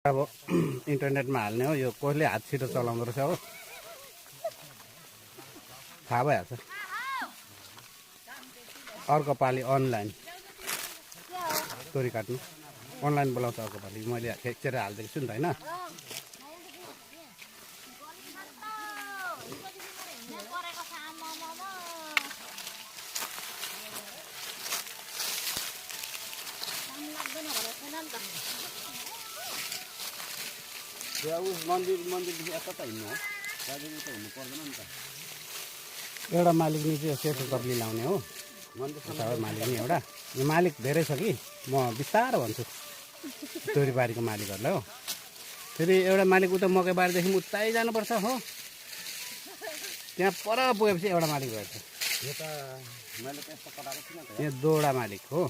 अब इन्टरनेटमा हाल्ने हो यो कसले हात छिटो चलाउँदो रहेछ हो थाहा भइहाल्छ अर्को पालि अनलाइन स्टोरी काट्नु अनलाइन बोलाउँछ अर्को पालि मैले खिचेर हालिदिएको छु नि त होइन मन्दिरदेखि यता त हिँड्नु हो दार्जिलिङ त हिँड्नु पर्दैन नि त एउटा मालिकनी चाहिँ सेतो कप्ली लाउने हो मन्दिर मालिक नि एउटा यो मालिक धेरै छ कि म बिस्तारो भन्छु चोरीबारीको मालिकहरूलाई हो फेरि एउटा मालिक उता मकैबारीदेखि उतै जानुपर्छ हो त्यहाँ पर पुगेपछि एउटा मालिक भएछ यो त मैले त्यस्तो कटाएको थिइनँ त यहाँ दोवटा मालिक हो